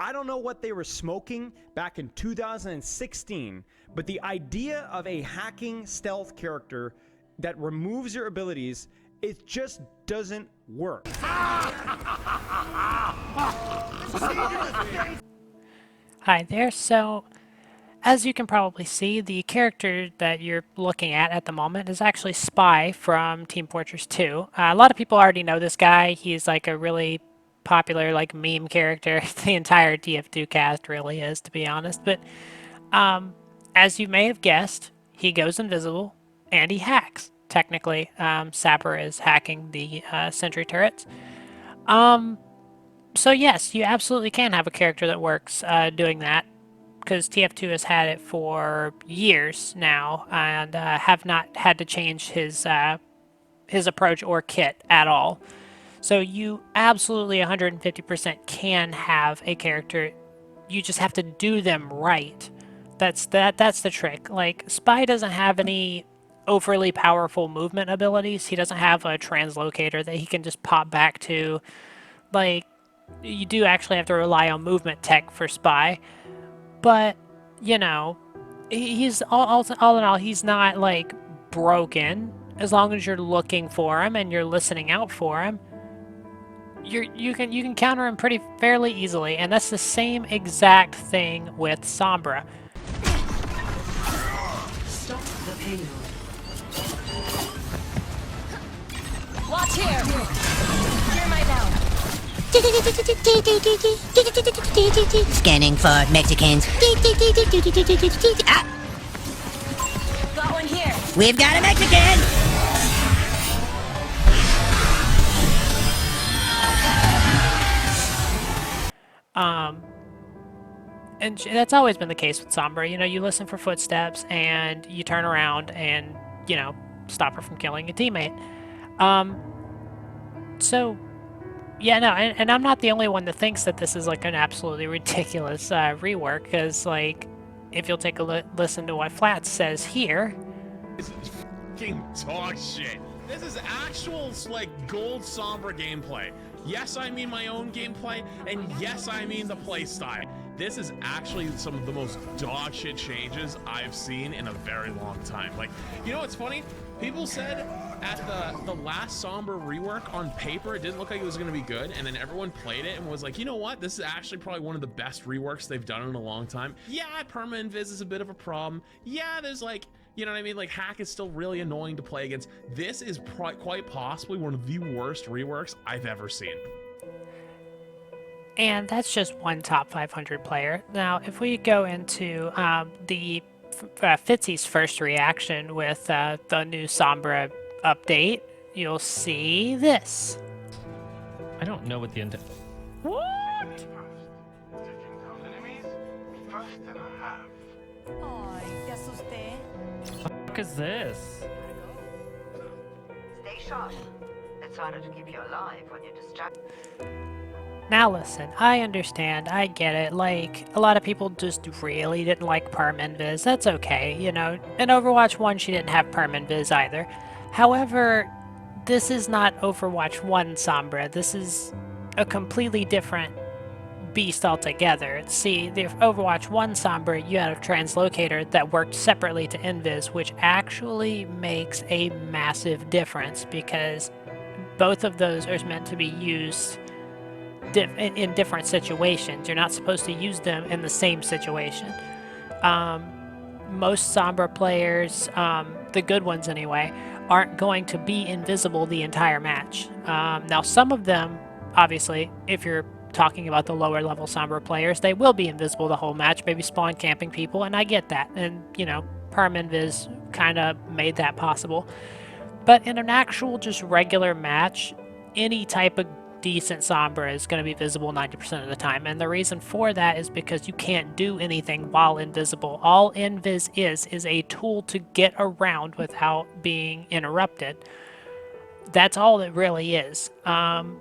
I don't know what they were smoking back in 2016, but the idea of a hacking stealth character that removes your abilities, it just doesn't work. Hi there. So, as you can probably see, the character that you're looking at the moment is actually Spy from Team Fortress 2. A lot of people already know this guy. He's like a really popular like meme character. The entire TF2 cast really is, to be honest. But as you may have guessed, he goes invisible and he hacks. Technically, Sapper is hacking the sentry turrets. So yes, you absolutely can have a character that works doing that, because TF2 has had it for years now and have not had to change his approach or kit at all. So you absolutely 150% can have a character. You just have to do them right. That's the trick. Like, Spy doesn't have any overly powerful movement abilities. He doesn't have a translocator that he can just pop back to. Like, you do actually have to rely on movement tech for Spy. But, you know, he's all in all, he's not like broken. As long as you're looking for him and you're listening out for him, you can counter him pretty fairly easily, and that's the same exact thing with Sombra. Stop the payload. Watch here! Hear my bell. Scanning for Mexicans. Ah! Got one here. We've got a Mexican! And that's always been the case with Sombra. You know, you listen for footsteps and you turn around and, you know, stop her from killing a teammate. So, yeah, no, and I'm not the only one that thinks that this is like an absolutely ridiculous rework, because, like, if you'll take a listen to what Flats says here. This is fucking dog shit. This is actual, like, gold Sombra gameplay. Yes, I mean my own gameplay, and yes, I mean the playstyle. This is actually some of the most dog shit changes I've seen in a very long time. Like, you know what's funny? People said at the last Sombra rework, on paper, it didn't look like it was going to be good, and then everyone played it and was like, you know what? This is actually probably one of the best reworks they've done in a long time. Yeah, perma-invis is a bit of a problem. Yeah, there's like, you know what I mean? Like, hack is still really annoying to play against. This is quite possibly one of the worst reworks I've ever seen. And that's just one top 500 player. Now, if we go into the Fitzy's first reaction with the new Sombra update, you'll see this. I don't know what the end. What? What is this? Stay sharp. It's harder to keep you alive when you're distracted. Now listen, I understand, I get it, like, a lot of people just really didn't like perm invis, that's okay, you know. In Overwatch 1 she didn't have perm invis either. However, this is not Overwatch 1 Sombra, this is a completely different beast altogether. See, the Overwatch 1 Sombra, you had a translocator that worked separately to invis, which actually makes a massive difference, because both of those are meant to be used in different situations. You're not supposed to use them in the same situation. Most Sombra players, the good ones anyway, aren't going to be invisible the entire match. Now, some of them, obviously, if you're talking about the lower level Sombra players, they will be invisible the whole match, maybe spawn camping people, and I get that. And, you know, perm invis kind of made that possible. But in an actual just regular match, any type of decent Sombra is going to be visible 90% of the time, and the reason for that is because you can't do anything while invisible. All invis is a tool to get around without being interrupted. That's all it really is. And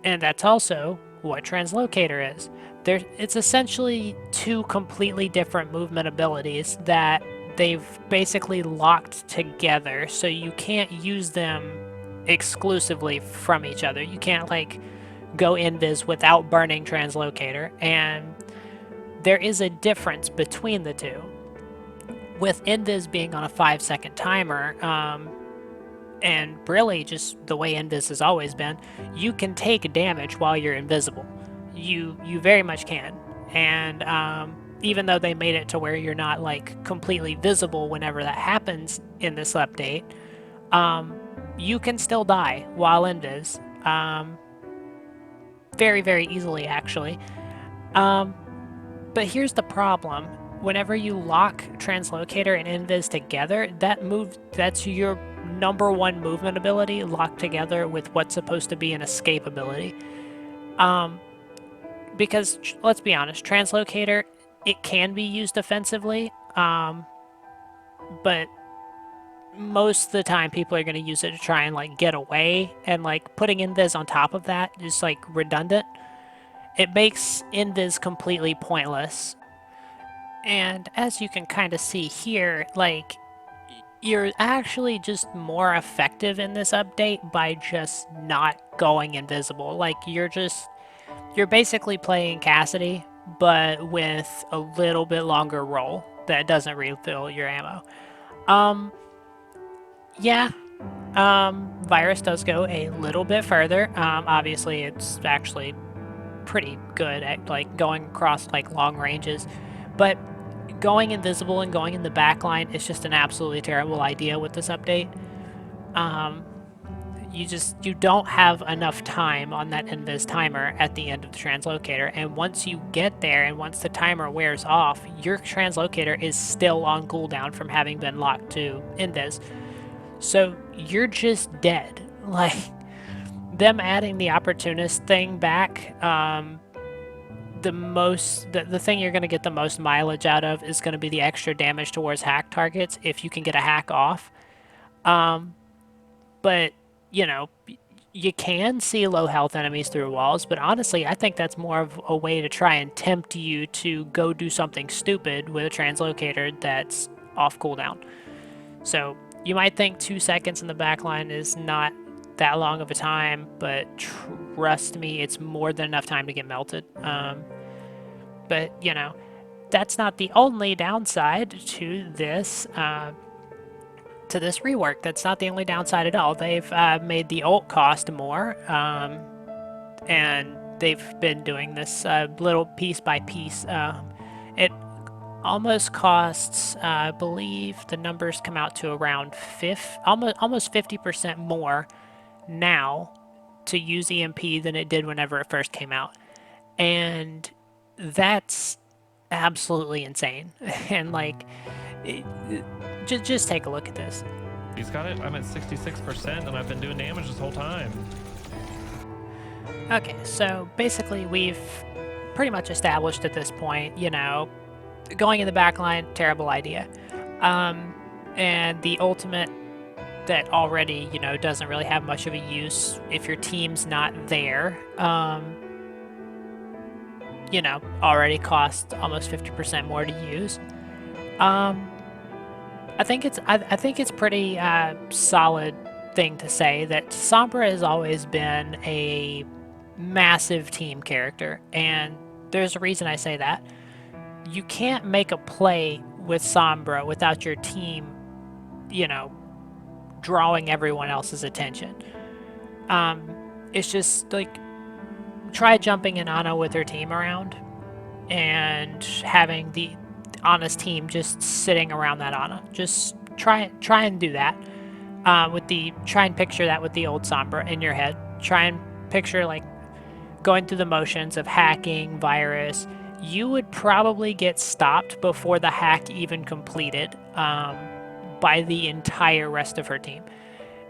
that's also what Translocator is. It's essentially two completely different movement abilities that they've basically locked together, so you can't use them exclusively from each other. You can't, like, go invis without burning Translocator, and there is a difference between the two. With invis being on a 5-second timer, and really just the way invis has always been, you can take damage while you're invisible. You very much can. And even though they made it to where you're not like completely visible whenever that happens in this update, you can still die while invis. Very, very easily, actually. But here's the problem. Whenever you lock Translocator and invis together, that's your number one movement ability locked together with what's supposed to be an escape ability. Because, let's be honest, Translocator, it can be used offensively, but most of the time people are going to use it to try and like get away, and like putting invis on top of that is like redundant. It makes invis completely pointless. And as you can kind of see here, like, you're actually just more effective in this update by just not going invisible. Like, you're basically playing Cassidy, but with a little bit longer roll that doesn't refill your ammo. Yeah, Virus does go a little bit further. Obviously, it's actually pretty good at like going across like long ranges, but going invisible and going in the back line is just an absolutely terrible idea with this update. You don't have enough time on that invis timer at the end of the Translocator, and once you get there and once the timer wears off, your Translocator is still on cooldown from having been locked to invis. So you're just dead. Like, them adding the opportunist thing back, the thing you're going to get the most mileage out of is going to be the extra damage towards hack targets if you can get a hack off. But, you know, you can see low health enemies through walls, but honestly, I think that's more of a way to try and tempt you to go do something stupid with a Translocator that's off cooldown. So you might think 2 seconds in the backline is not that long of a time, but trust me, it's more than enough time to get melted. But, you know, that's not the only downside to this rework. That's not the only downside at all. They've made the ult cost more, and they've been doing this little piece by piece. It almost costs, I believe the numbers come out to around almost 50% more now to use EMP than it did whenever it first came out. And that's absolutely insane. And like, just take a look at this. He's got it. I'm at 66% and I've been doing damage this whole time. Okay, so basically we've pretty much established at this point, you know, going in the back line, terrible idea. And the ultimate that already, you know, doesn't really have much of a use if your team's not there, you know, already costs almost 50% more to use. I think it's pretty solid thing to say that Sombra has always been a massive team character, and there's a reason I say that. You can't make a play with Sombra without your team, you know, drawing everyone else's attention. It's just like, try jumping in Ana with her team around and having the Ana's team just sitting around that Ana. Just try and do that. Try and picture that with the old Sombra in your head. Try and picture like going through the motions of hacking, virus. You would probably get stopped before the hack even completed by the entire rest of her team.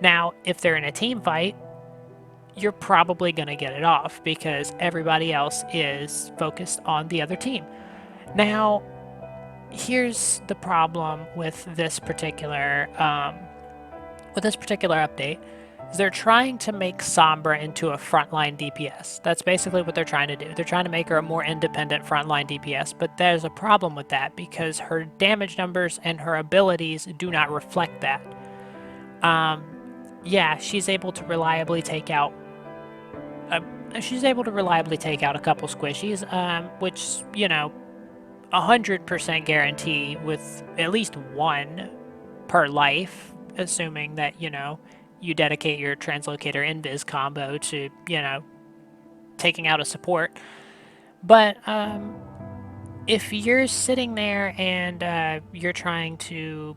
Now, if they're in a team fight, you're probably going to get it off because everybody else is focused on the other team. Now, here's the problem with this particular update. They're trying to make Sombra into a frontline DPS. That's basically what they're trying to do. They're trying to make her a more independent frontline DPS, but there's a problem with that because her damage numbers and her abilities do not reflect that. Yeah, she's able to reliably take out she's able to reliably take out a couple squishies, which, you know, 100% guarantee with at least one per life, assuming that, you know, you dedicate your Translocator invis combo to, you know, taking out a support. But if you're sitting there and you're trying to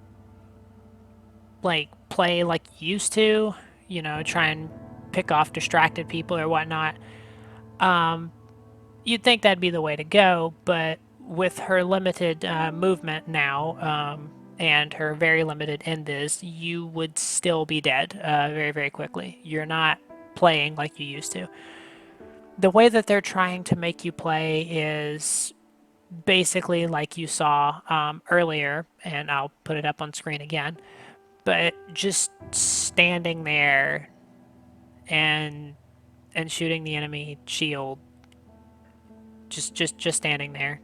like play like you used to, you know, try and pick off distracted people or whatnot, you'd think that'd be the way to go. But with her limited movement now and her very limited invis, you would still be dead very, very quickly. You're not playing like you used to. The way that they're trying to make you play is basically like you saw earlier, and I'll put it up on screen again, but just standing there and shooting the enemy shield, just standing there.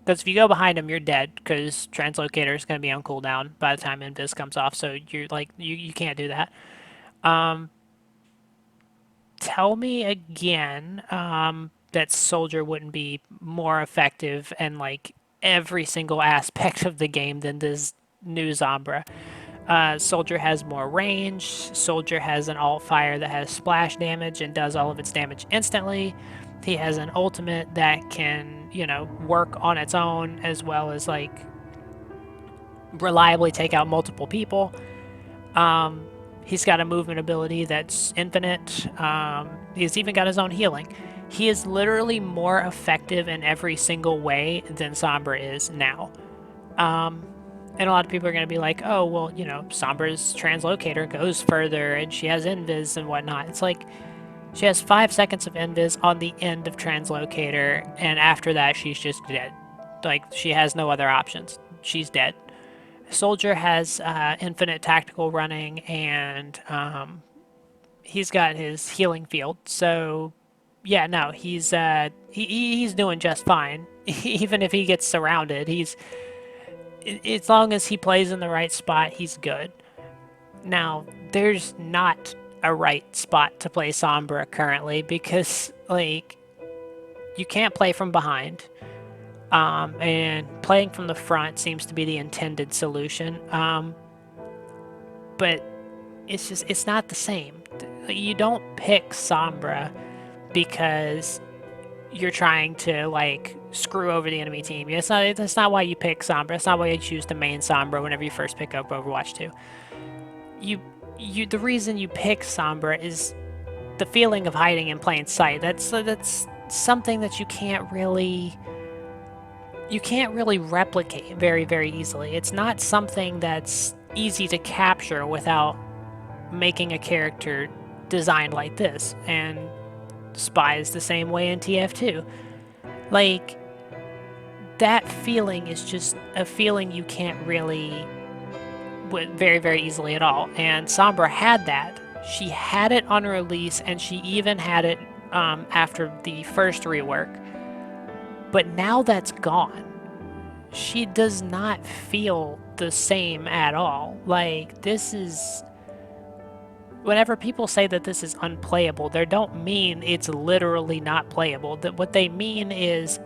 Because if you go behind him, you're dead, because Translocator is going to be on cooldown by the time invis comes off, so you're like, you can't do that. Tell me again that Soldier wouldn't be more effective in like every single aspect of the game than this new Sombra. Soldier has more range. Soldier has an alt fire that has splash damage and does all of its damage instantly. He has an ultimate that can, you know, work on its own, as well as like reliably take out multiple people. He's got a movement ability that's infinite. He's even got his own healing. He is literally more effective in every single way than Sombra is now. And a lot of people are going to be like, oh, well, you know, Sombra's Translocator goes further and she has invis and whatnot. It's like, she has 5 seconds of invis on the end of Translocator, and after that, she's just dead. Like, she has no other options. She's dead. Soldier has infinite tactical running, and he's got his healing field. So, yeah, no, he's doing just fine. Even if he gets surrounded, as long as he plays in the right spot, he's good. Now, there's not a right spot to play Sombra currently, because, like, you can't play from behind. And playing from the front seems to be the intended solution. But it's not the same. You don't pick Sombra because you're trying to, like, screw over the enemy team. That's not why you pick Sombra. That's not why you choose to main Sombra whenever you first pick up Overwatch 2. The reason you pick Sombra is the feeling of hiding in plain sight. That's something that you can't really replicate very, very easily. It's not something that's easy to capture without making a character designed like this. And Spy is the same way in TF2. Like, that feeling is just a feeling you can't really very, very easily at all. And Sombra had that. She had it on release, and she even had it after the first rework. But now that's gone. She does not feel the same at all. Like, this is... Whenever people say that this is unplayable, they don't mean it's literally not playable. What they mean is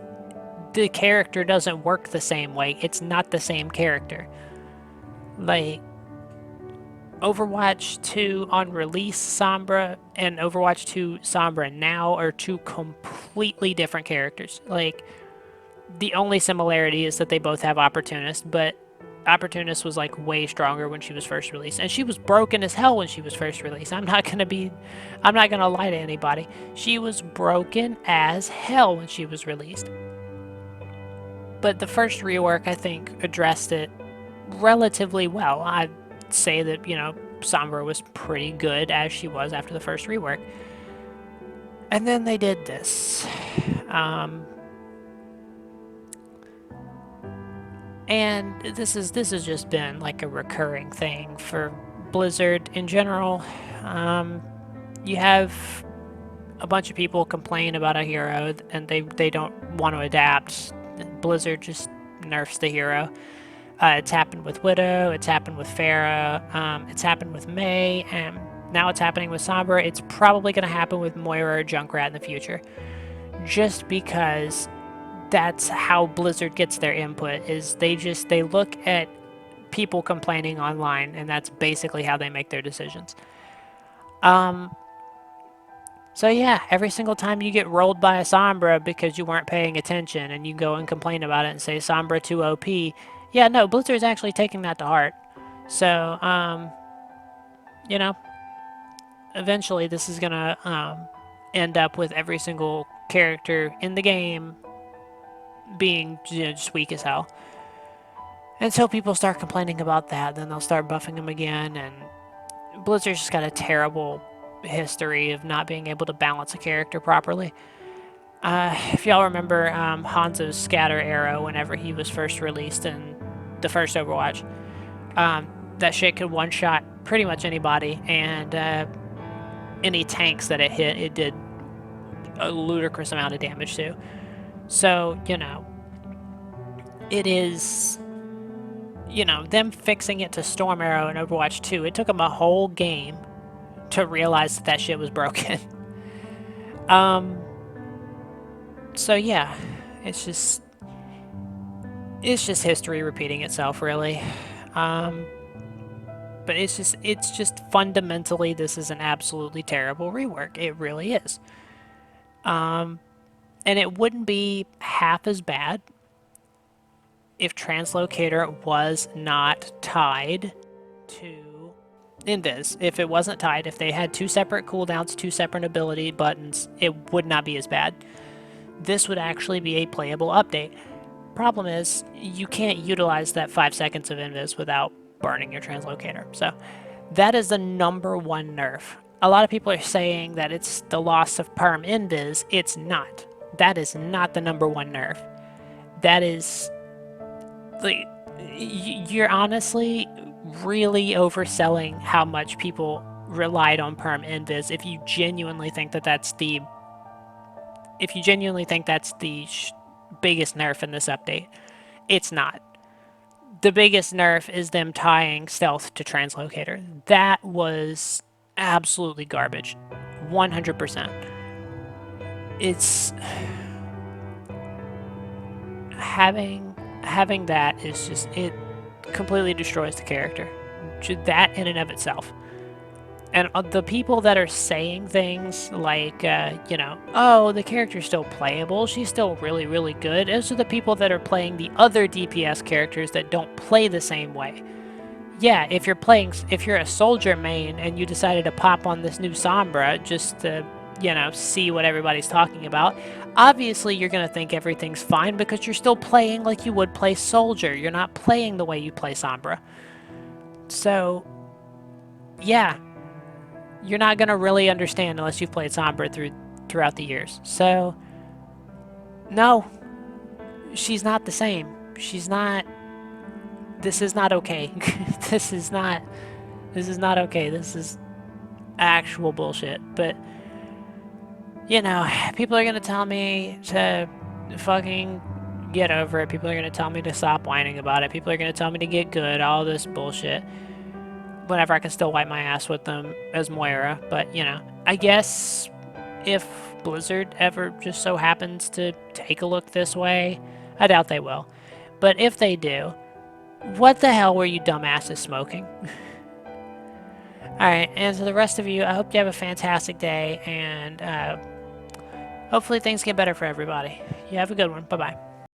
the character doesn't work the same way. It's not the same character. Like, Overwatch 2 on release Sombra and Overwatch 2 Sombra now are two completely different characters. Like, the only similarity is that they both have Opportunist, but Opportunist was like way stronger when she was first released, and she was broken as hell when she was first released. I'm not gonna lie to anybody. She was broken as hell when she was released. But the first rework, I think, addressed it relatively well. I'd say that, you know, Sombra was pretty good as she was after the first rework. And then they did this. And this has just been like a recurring thing for Blizzard in general. You have a bunch of people complain about a hero and they don't want to adapt. Blizzard just nerfs the hero. It's happened with Widow, it's happened with Pharah, it's happened with Mei, and Now it's happening with Sombra. It's probably going to happen with Moira or Junkrat in the future. Just because that's how Blizzard gets their input, is they look at people complaining online, and that's basically how they make their decisions. So yeah, every single time you get rolled by a Sombra because you weren't paying attention and you go and complain about it and say Sombra too OP, yeah, no, Blizzard's actually taking that to heart. So, you know, eventually this is gonna end up with every single character in the game being just weak as hell. Until people start complaining about that, then they'll start buffing them again, and Blizzard's just got a terrible history of not being able to balance a character properly. If y'all remember Hanzo's scatter arrow whenever he was first released in the first Overwatch, that shit could one-shot pretty much anybody, and any tanks that it hit, it did a ludicrous amount of damage to. So, you know, it is... You know, them fixing it to Storm Arrow in Overwatch 2, it took them a whole game to realize that that shit was broken. So yeah, it's just history repeating itself, really. But it's just fundamentally, this is an absolutely terrible rework. It really is. And it wouldn't be half as bad if Translocator was not tied to invis. If it wasn't tied, if they had two separate cooldowns, two separate ability buttons, it would not be as bad. This would actually be a playable update. Problem is, you can't utilize that 5 seconds of invis without burning your Translocator. So that is the #1 nerf. A lot of people are saying that it's the loss of perm invis. It's not. That is not the #1 nerf. That is... Like, you're honestly really overselling how much people relied on perm invis if you genuinely think that that's the biggest nerf in this update. It's not. The biggest nerf is them tying stealth to Translocator. That was absolutely garbage. 100%. It's... Having that is just, it completely destroys the character. That in and of itself. And the people that are saying things like, you know, oh, the character's still playable, she's still really, really good, those are the people that are playing the other DPS characters that don't play the same way. Yeah, if you're a soldier main and you decided to pop on this new Sombra just to, you know, see what everybody's talking about, obviously you're going to think everything's fine because you're still playing like you would play soldier. You're not playing the way you play Sombra. So, yeah, you're not going to really understand unless you've played Sombra throughout the years. So, no, she's not the same. She's not... This is not okay. This is not okay. This is actual bullshit. But... You know, people are going to tell me to fucking get over it. People are going to tell me to stop whining about it. People are going to tell me to get good, all this bullshit. Whenever I can still wipe my ass with them as Moira. But, you know, I guess if Blizzard ever just so happens to take a look this way, I doubt they will. But if they do, what the hell were you dumbasses smoking? Alright, and to the rest of you, I hope you have a fantastic day, and hopefully things get better for everybody. You have a good one. Bye-bye.